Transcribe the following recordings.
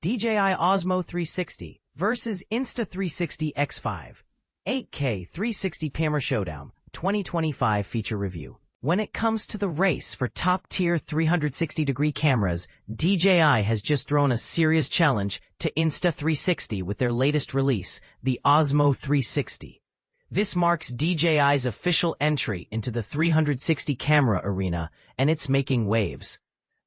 DJI Osmo 360 versus Insta360 X5. 8K 360 camera showdown 2025 feature review. When it comes to the race for top-tier 360-degree cameras, DJI has just thrown a serious challenge to Insta360 with their latest release, the Osmo 360. This marks DJI's official entry into the 360 camera arena, and it's making waves.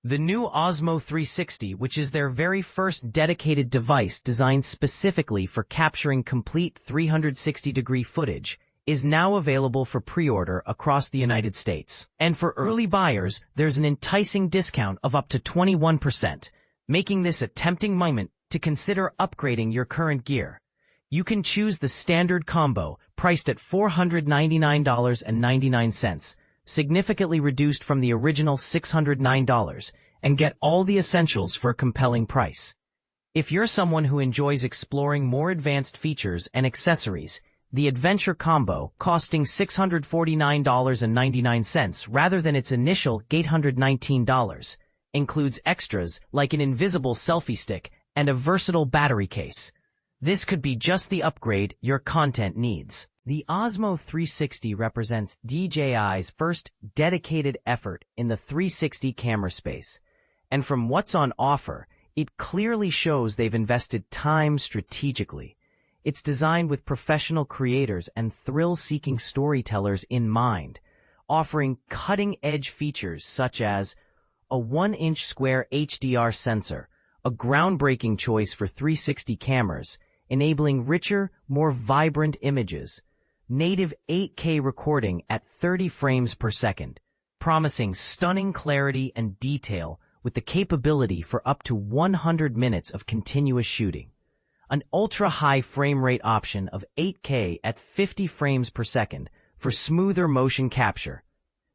The new Osmo 360, which is their very first dedicated device designed specifically for capturing complete 360-degree footage, is now available for pre-order across the United States. And for early buyers, there's an enticing discount of up to 21%, making this a tempting moment to consider upgrading your current gear. You can choose the standard combo, priced at $499.99, significantly reduced from the original $609, and get all the essentials for a compelling price. If you're someone who enjoys exploring more advanced features and accessories, the Adventure Combo, costing $649.99 rather than its initial $819, includes extras like an invisible selfie stick and a versatile battery case. This could be just the upgrade your content needs. The Osmo 360 represents DJI's first dedicated effort in the 360 camera space. And from what's on offer, it clearly shows they've invested time strategically. It's designed with professional creators and thrill-seeking storytellers in mind, offering cutting-edge features such as a 1-inch square HDR sensor, a groundbreaking choice for 360 cameras, enabling richer, more vibrant images, native 8K recording at 30 frames per second, promising stunning clarity and detail with the capability for up to 100 minutes of continuous shooting, an ultra-high frame rate option of 8K at 50 frames per second for smoother motion capture,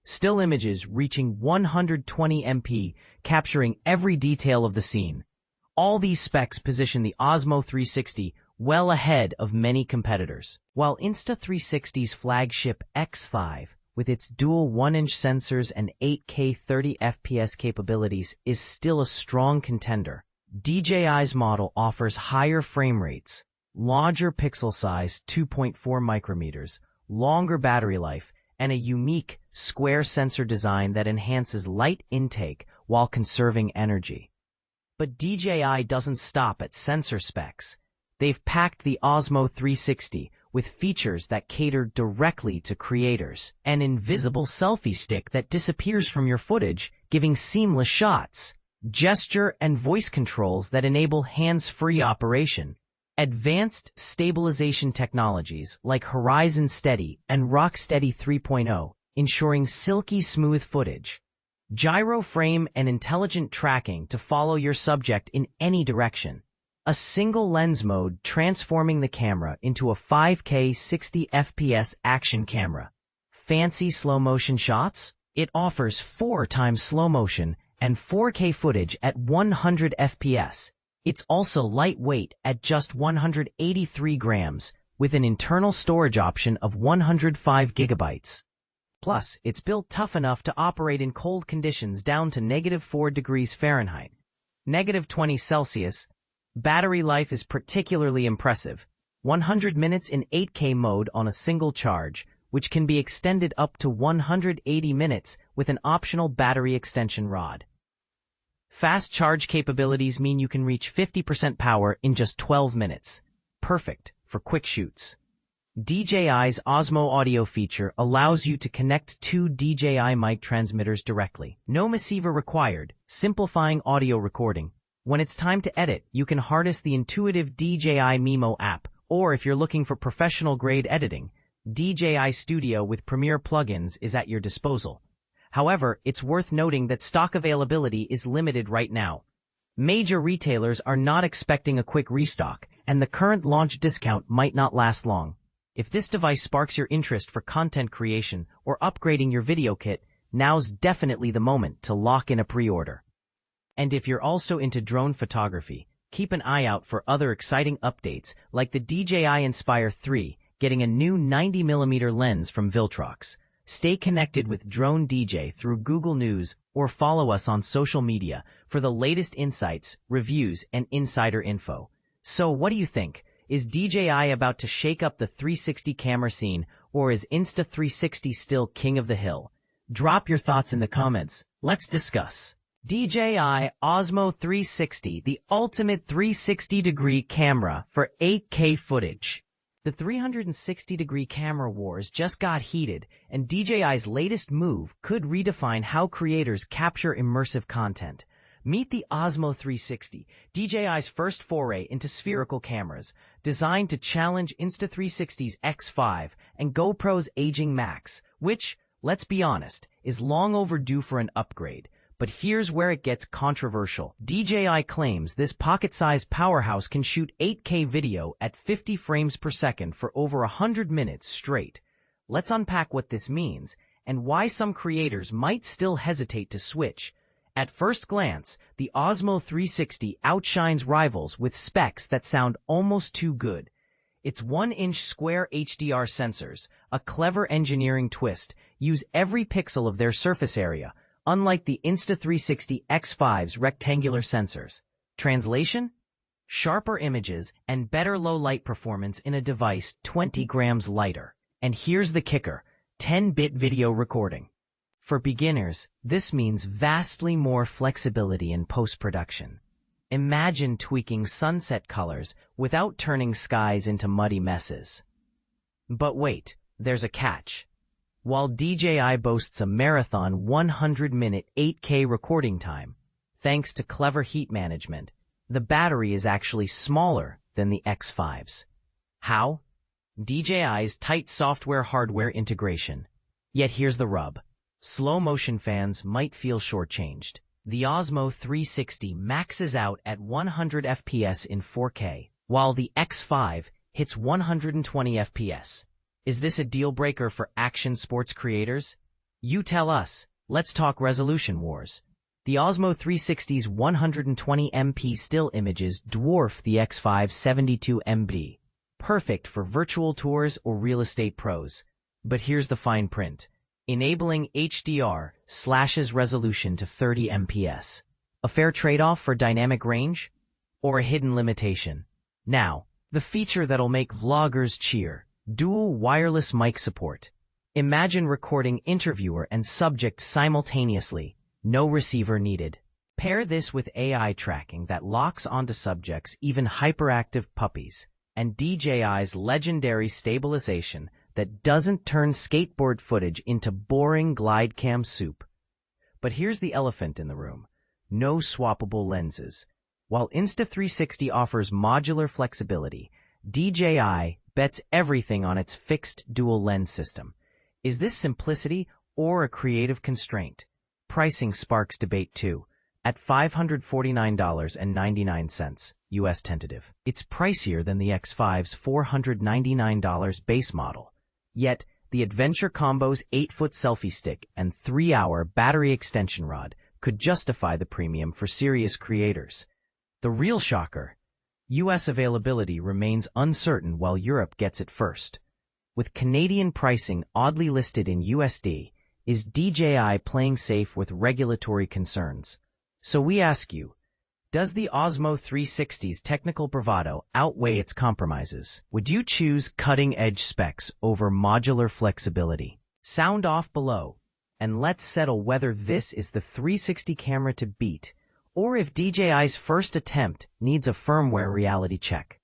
still images reaching 120 MP, capturing every detail of the scene. All these specs position the Osmo 360 well ahead of many competitors. While Insta360's flagship X5, with its dual 1-inch sensors and 8K 30 FPS capabilities, is still a strong contender, DJI's model offers higher frame rates, larger pixel size 2.4 micrometers, longer battery life, and a unique square sensor design that enhances light intake while conserving energy. But DJI doesn't stop at sensor specs. They've packed the Osmo 360 with features that cater directly to creators. An invisible selfie stick that disappears from your footage, giving seamless shots. Gesture and voice controls that enable hands-free operation. Advanced stabilization technologies like Horizon Steady and Rock Steady 3.0, ensuring silky smooth footage. Gyro frame and intelligent tracking to follow your subject in any direction. A single lens mode transforming the camera into a 5K 60 FPS action camera. Fancy slow motion shots? It offers 4 times slow motion and 4K footage at 100 FPS. It's also lightweight at just 183 grams, with an internal storage option of 105 gigabytes. Plus, it's built tough enough to operate in cold conditions down to -4 degrees Fahrenheit, -20 Celsius. Battery life is particularly impressive, 100 minutes in 8K mode on a single charge, which can be extended up to 180 minutes with an optional battery extension rod. Fast charge capabilities mean you can reach 50% power in just 12 minutes. Perfect for quick shoots. DJI's Osmo audio feature allows you to connect 2 DJI mic transmitters directly. No receiver required, simplifying audio recording. When it's time to edit, you can harness the intuitive DJI Mimo app, or if you're looking for professional-grade editing, DJI Studio with Premiere plugins is at your disposal. However, it's worth noting that stock availability is limited right now. Major retailers are not expecting a quick restock, and the current launch discount might not last long. If this device sparks your interest for content creation or upgrading your video kit, now's definitely the moment to lock in a pre-order. And if you're also into drone photography, keep an eye out for other exciting updates like the DJI Inspire 3 getting a new 90mm lens from Viltrox, Stay connected with Drone DJ through Google News or follow us on social media for the latest insights, reviews, and insider info. So what do you think? Is DJI about to shake up the 360 camera scene, or is Insta360 still king of the hill? Drop your thoughts in the comments. Let's discuss. DJI Osmo 360, the ultimate 360-degree camera for 8K footage. The 360-degree camera wars just got heated, and DJI's latest move could redefine how creators capture immersive content. Meet the Osmo 360, DJI's first foray into spherical cameras, designed to challenge Insta360's X5 and GoPro's aging Max, which, let's be honest, is long overdue for an upgrade. But here's where it gets controversial. DJI claims this pocket-sized powerhouse can shoot 8K video at 50 frames per second for over 100 minutes straight. Let's unpack what this means and why some creators might still hesitate to switch. At first glance, the Osmo 360 outshines rivals with specs that sound almost too good. Its 1-inch square HDR sensors, a clever engineering twist, use every pixel of their surface area, unlike the Insta360 X5's rectangular sensors. Translation? Sharper images and better low-light performance in a device 20 grams lighter. And here's the kicker, 10-bit video recording. For beginners, this means vastly more flexibility in post-production. Imagine tweaking sunset colors without turning skies into muddy messes. But wait, there's a catch. While DJI boasts a marathon 100-minute 8K recording time, thanks to clever heat management, the battery is actually smaller than the X5's. How? DJI's tight software-hardware integration. Yet here's the rub. Slow-motion fans might feel shortchanged. The Osmo 360 maxes out at 100 FPS in 4K, while the X5 hits 120 FPS. Is this a deal-breaker for action sports creators? You tell us. Let's talk resolution wars. The Osmo 360's 120MP still images dwarf the X5's 72MP, perfect for virtual tours or real estate pros. But here's the fine print. Enabling HDR slashes resolution to 30 FPS. A fair trade-off for dynamic range? Or a hidden limitation? Now, the feature that'll make vloggers cheer. Dual wireless mic support. Imagine recording interviewer and subject simultaneously, no receiver needed. Pair this with AI tracking that locks onto subjects, even hyperactive puppies, and DJI's legendary stabilization that doesn't turn skateboard footage into boring glide cam soup. But here's the elephant in the room. No swappable lenses. While Insta360 offers modular flexibility, DJI bets everything on its fixed dual lens system. Is this simplicity or a creative constraint? Pricing sparks debate too. At $549.99 US tentative. It's pricier than the X5's $499 base model. Yet, the Adventure Combo's 8-foot selfie stick and 3-hour battery extension rod could justify the premium for serious creators. The real shocker: US availability remains uncertain while Europe gets it first. With Canadian pricing oddly listed in USD, is DJI playing safe with regulatory concerns? So we ask you, does the Osmo 360's technical bravado outweigh its compromises? Would you choose cutting-edge specs over modular flexibility? Sound off below, and let's settle whether this is the 360 camera to beat, or if DJI's first attempt needs a firmware reality check.